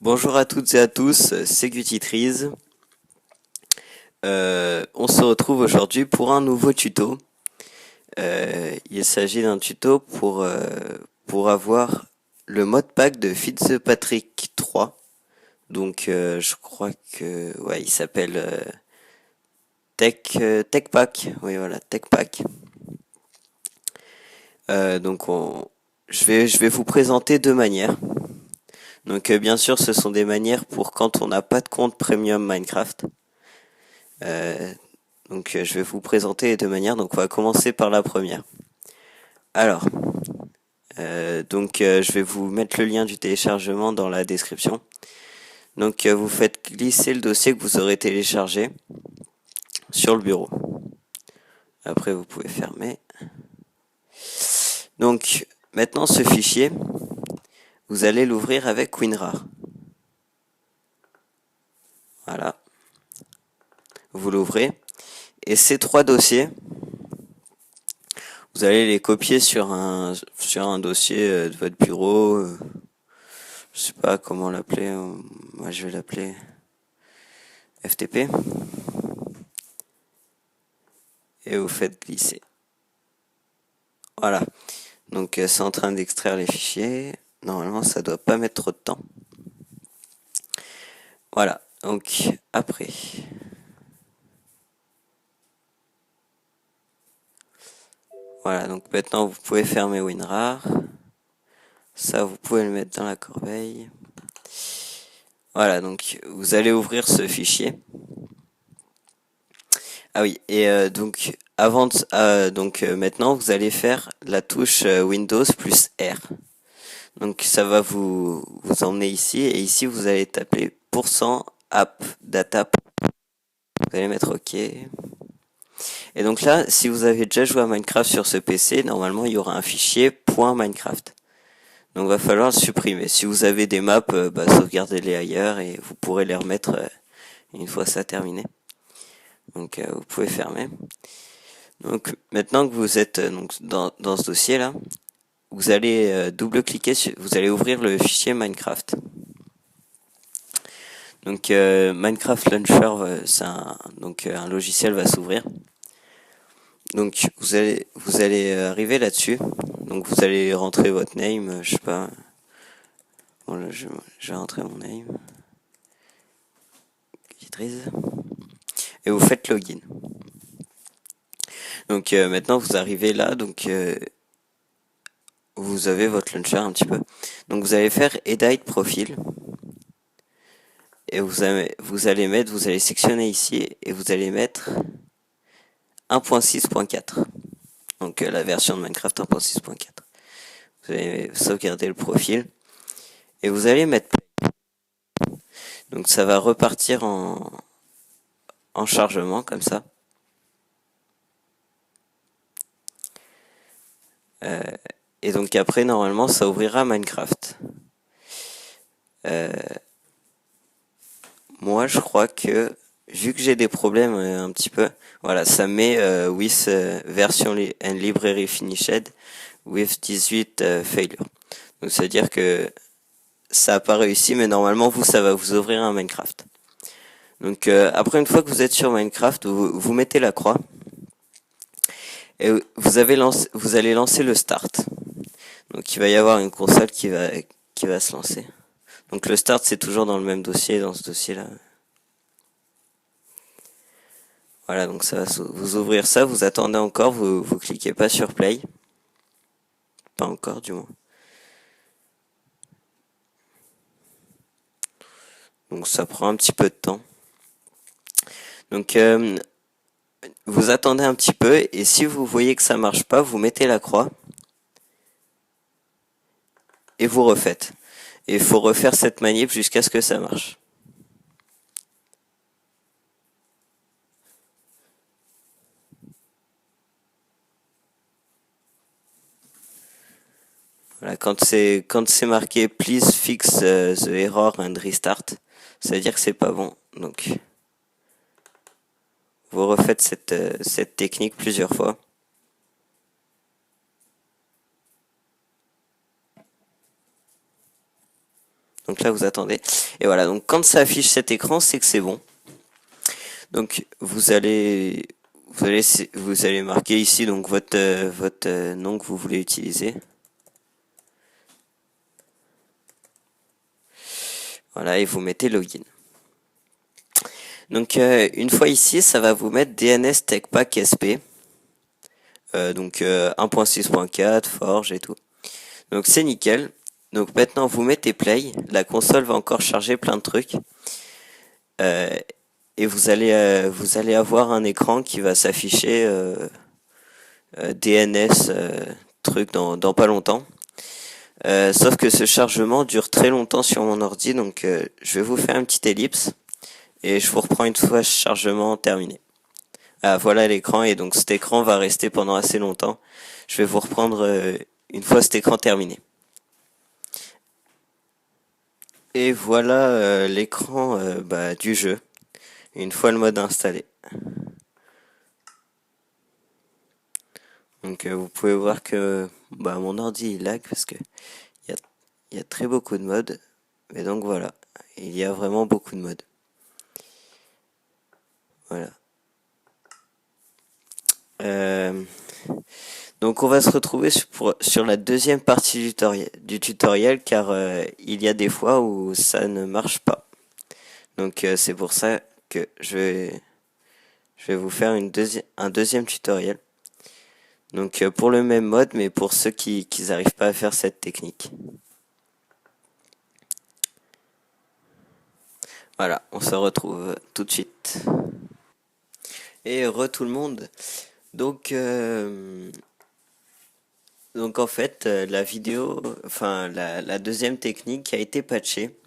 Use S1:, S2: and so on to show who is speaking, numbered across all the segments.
S1: Bonjour à toutes et à tous, c'est Gutitrize. On se retrouve aujourd'hui pour un nouveau tuto. Il s'agit d'un tuto pour avoir le modpack de Fitzpatrick 3. Donc je crois que ouais, il s'appelle TechPack. Oui voilà, TechPack. Donc je vais vous présenter deux manières. Donc bien sûr, ce sont des manières pour quand on n'a pas de compte premium Minecraft. Euh, donc je vais vous présenter les deux manières. Donc on va commencer par la première. Alors, je vais vous mettre le lien du téléchargement dans la description. Donc vous faites glisser le dossier que vous aurez téléchargé sur le bureau. Après vous pouvez fermer. Donc maintenant ce fichier, vous allez l'ouvrir avec WinRAR. Voilà. Vous l'ouvrez. Et ces trois dossiers, vous allez les copier sur un dossier de votre bureau. Je sais pas comment l'appeler. Moi je vais l'appeler FTP. Et vous faites glisser. Voilà. Donc c'est en train d'extraire les fichiers. Normalement ça doit pas mettre trop de temps. Voilà. Donc après. Voilà. Donc maintenant vous pouvez fermer WinRAR. Ça vous pouvez le mettre dans la corbeille. Voilà. Donc vous allez ouvrir ce fichier. Ah oui. Et maintenant vous allez faire la touche Windows plus R. Donc ça va vous emmener ici et ici vous allez taper %app data. Vous allez mettre OK. Et donc là, si vous avez déjà joué à Minecraft sur ce PC, normalement il y aura un fichier .minecraft. Donc il va falloir le supprimer. Si vous avez des maps, sauvegardez-les ailleurs et vous pourrez les remettre une fois ça terminé. Donc vous pouvez fermer. Donc maintenant que vous êtes dans ce dossier là, vous allez double-cliquer vous allez ouvrir le fichier Minecraft. Donc Minecraft Launcher, un logiciel va s'ouvrir. Donc vous allez arriver là-dessus. Donc vous allez rentrer votre name, je sais pas. Bon là je vais rentrer mon name. Et vous faites login. Donc maintenant vous arrivez là, donc vous avez votre launcher un petit peu. Donc vous allez faire edit profil. Et vous allez sectionner ici et vous allez mettre 1.6.4. Donc la version de Minecraft 1.6.4. Vous allez sauvegarder le profil et vous allez mettre play. Donc ça va repartir en chargement comme ça. Et donc après normalement ça ouvrira Minecraft. Moi je crois que vu que j'ai des problèmes un petit peu, voilà, ça met with version and library finished with 18 failure. Donc ça veut dire que ça a pas réussi, mais normalement ça va vous ouvrir un Minecraft. Donc après une fois que vous êtes sur Minecraft, vous mettez la croix et vous allez lancer le start. Donc il va y avoir une console qui va se lancer. Donc le start c'est toujours dans le même dossier, dans ce dossier là. Voilà, donc ça va vous ouvrir ça, vous attendez encore, vous cliquez pas sur play. Pas encore du moins. Donc ça prend un petit peu de temps. Donc vous attendez un petit peu et si vous voyez que ça marche pas, vous mettez la croix et vous refaites. Et il faut refaire cette manip jusqu'à ce que ça marche. Voilà, quand c'est marqué please fix the error and restart, ça veut dire que c'est pas bon. Donc vous refaites cette technique plusieurs fois. Donc là vous attendez. Et voilà, donc quand ça affiche cet écran, c'est que c'est bon. Donc vous allez marquer ici donc votre nom que vous voulez utiliser. Voilà, et vous mettez login. Donc une fois ici, ça va vous mettre DNS Tech Pack SP. Donc 1.6.4, Forge et tout. Donc c'est nickel. Donc maintenant vous mettez play. La console va encore charger plein de trucs. Et vous allez avoir un écran qui va s'afficher DNS truc dans pas longtemps. Sauf que ce chargement dure très longtemps sur mon ordi, donc je vais vous faire une petite ellipse et je vous reprends une fois ce chargement terminé. Ah, voilà l'écran, et donc cet écran va rester pendant assez longtemps. Je vais vous reprendre une fois cet écran terminé. Et voilà l'écran du jeu, une fois le mode installé. Donc vous pouvez voir que mon ordi il lag parce que il y a très beaucoup de modes. Mais donc voilà, il y a vraiment beaucoup de modes. Voilà. Donc on va se retrouver sur la deuxième partie du tutoriel car il y a des fois où ça ne marche pas. Donc c'est pour ça que je vais vous faire un deuxième tutoriel. Donc pour le même mode, mais pour ceux qui n'arrivent pas à faire cette technique. Voilà, on se retrouve tout de suite. Et tout le monde. Donc en fait la vidéo, enfin la deuxième technique a été patchée.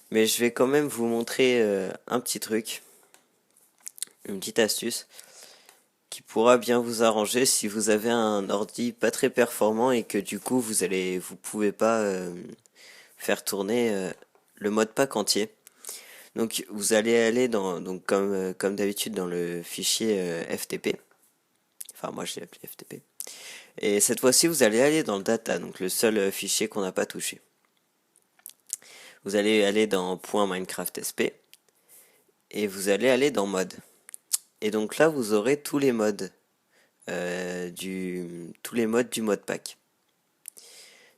S1: Mais je vais quand même vous montrer un petit truc, une petite astuce qui pourra bien vous arranger si vous avez un ordi pas très performant et que du coup vous pouvez pas faire tourner le mode pack entier. Donc vous allez aller comme d'habitude dans le fichier FTP. Enfin moi je l'ai appelé FTP. Et cette fois-ci vous allez aller dans le data, donc le seul fichier qu'on n'a pas touché. Vous allez aller dans .minecraft.sp et vous allez aller dans mode. Et donc là, vous aurez tous les modes du mode pack.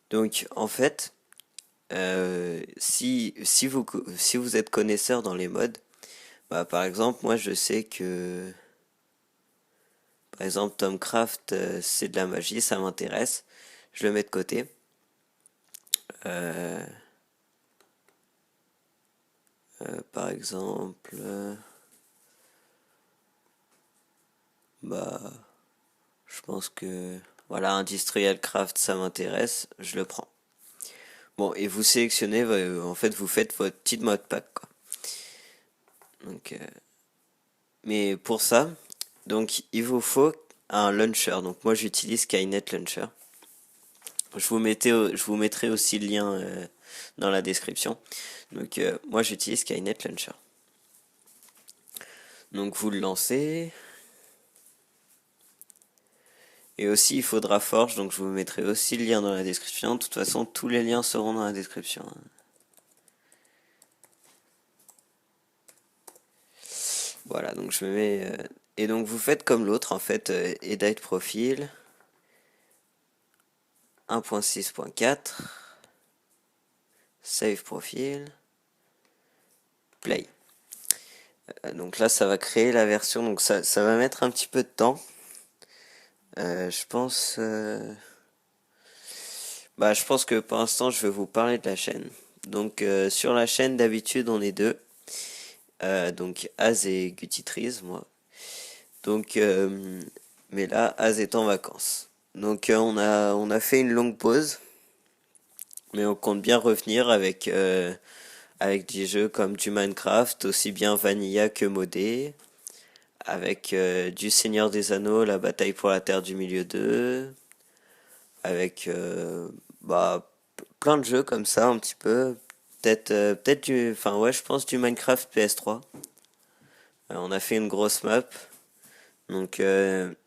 S1: Donc en fait, si vous êtes connaisseur dans les modes, par exemple, moi je sais que par exemple Tomcraft c'est de la magie, ça m'intéresse, je le mets de côté. Par exemple, je pense que voilà, Industrial Craft ça m'intéresse, je le prends. Bon, et vous sélectionnez, en fait vous faites votre petit mode pack quoi. Donc mais pour ça, donc il vous faut un launcher. Donc moi j'utilise Skynet Launcher. Je vous mettrai aussi le lien dans la description. Donc moi j'utilise Skynet Launcher. Donc vous le lancez. Et aussi il faudra Forge, donc je vous mettrai aussi le lien dans la description. De toute façon tous les liens seront dans la description. Voilà, donc je me mets... et donc vous faites comme l'autre en fait, edit profil 1.6.4, save profil, play. Donc là ça va créer la version, donc ça va mettre un petit peu de temps. Je pense que pour l'instant je vais vous parler de la chaîne. Donc sur la chaîne d'habitude on est deux. Donc Az et Gutitriz, moi. Donc mais là Az est en vacances. Donc on a fait une longue pause. Mais on compte bien revenir avec des jeux comme du Minecraft, aussi bien vanilla que modé, avec du Seigneur des Anneaux, la bataille pour la Terre du Milieu 2, avec plein de jeux comme ça un petit peu, je pense du Minecraft PS3. On a fait une grosse map, donc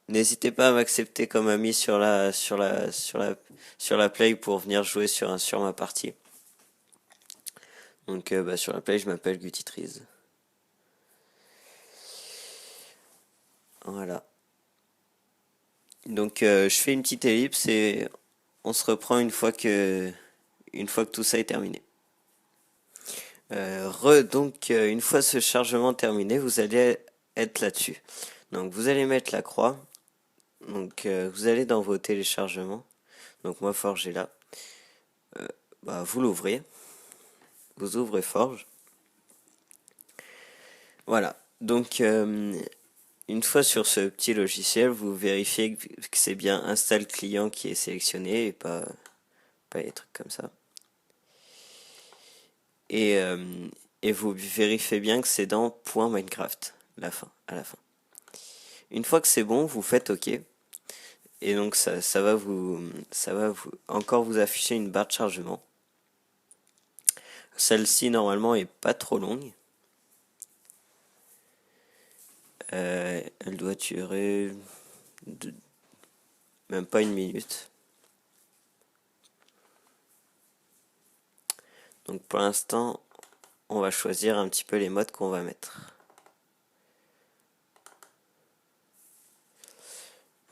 S1: n'hésitez pas à m'accepter comme ami sur la play pour venir jouer sur ma partie. Donc sur la play, je m'appelle Gutitriz. Voilà. Donc je fais une petite ellipse et on se reprend une fois que tout ça est terminé. Donc une fois ce chargement terminé, vous allez être là-dessus. Donc vous allez mettre la croix. Donc vous allez dans vos téléchargements. Donc moi Forge est là. Vous l'ouvrez. Vous ouvrez Forge. Voilà. Donc une fois sur ce petit logiciel, vous vérifiez que c'est bien Install client qui est sélectionné et pas les trucs comme ça. Et, et vous vérifiez bien que c'est dans .minecraft à la fin. Une fois que c'est bon, vous faites OK. Et donc ça va encore vous afficher une barre de chargement. Celle-ci normalement est pas trop longue. Elle doit durer même pas une minute. Donc pour l'instant, on va choisir un petit peu les modes qu'on va mettre.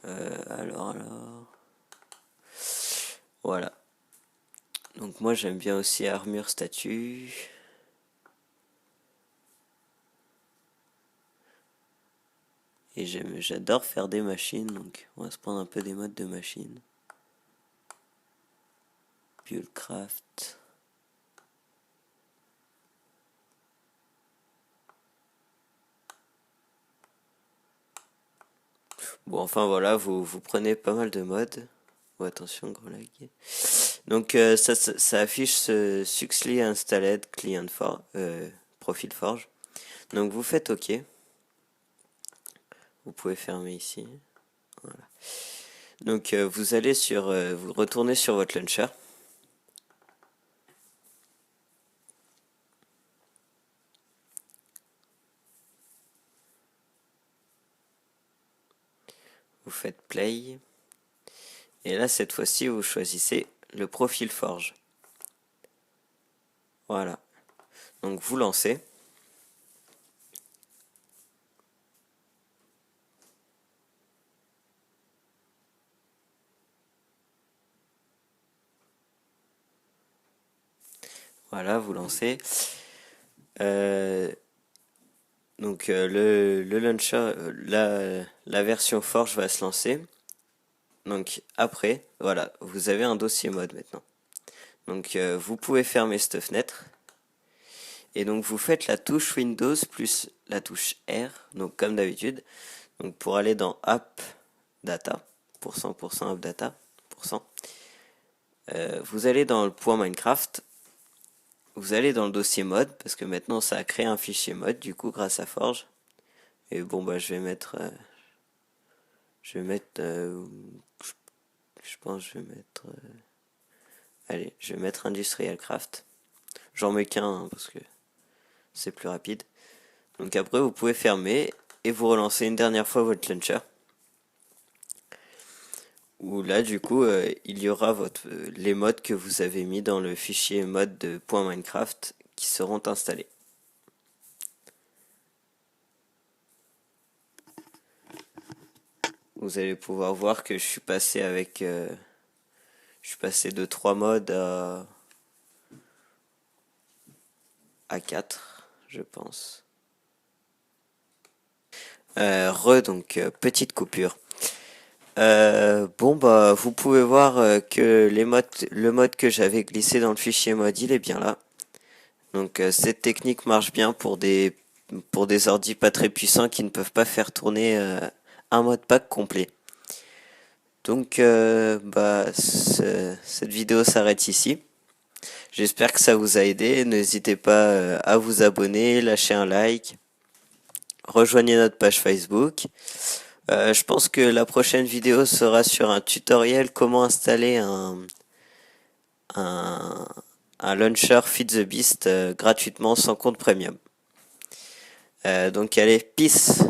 S1: Alors. Voilà. Donc moi j'aime bien aussi armure statue. Et j'adore faire des machines, donc on va se prendre un peu des modes de machines. Buildcraft. Bon, enfin voilà, vous prenez pas mal de modes. Oh, attention, gros lag. Donc ça affiche ce Suxley Installed Client Profile Forge. Donc vous faites OK. Vous pouvez fermer ici. Voilà. Donc vous allez vous retournez sur votre launcher. Vous faites play. Et là, cette fois-ci, vous choisissez le profil Forge. Voilà. Donc vous lancez. Voilà, vous lancez. Donc le launcher, la version Forge va se lancer. Donc après, voilà, vous avez un dossier mode maintenant. Donc vous pouvez fermer cette fenêtre. Et donc vous faites la touche Windows plus la touche R, donc comme d'habitude. Donc pour aller dans App Data, %, App Data, vous allez dans le point Minecraft. Vous allez dans le dossier mode, parce que maintenant ça a créé un fichier mode, du coup, grâce à Forge. Et bon, je vais mettre... je pense que je vais mettre... allez, je vais mettre Industrial Craft. J'en mets qu'un, hein, parce que c'est plus rapide. Donc après, vous pouvez fermer, et vous relancez une dernière fois votre launcher. Où là, du coup, il y aura les modes que vous avez mis dans le fichier mode de .minecraft qui seront installés. Vous allez pouvoir voir que je suis passé de 3 modes à 4, je pense. Donc petite coupure. Vous pouvez voir que le mode que j'avais glissé dans le fichier mode, il est bien là. Donc cette technique marche bien pour des ordis pas très puissants qui ne peuvent pas faire tourner un mode pack complet. Donc cette vidéo s'arrête ici. J'espère que ça vous a aidé. N'hésitez pas à vous abonner, lâcher un like, rejoignez notre page Facebook. Je pense que la prochaine vidéo sera sur un tutoriel comment installer un launcher Feed the Beast gratuitement sans compte premium. Donc allez, peace!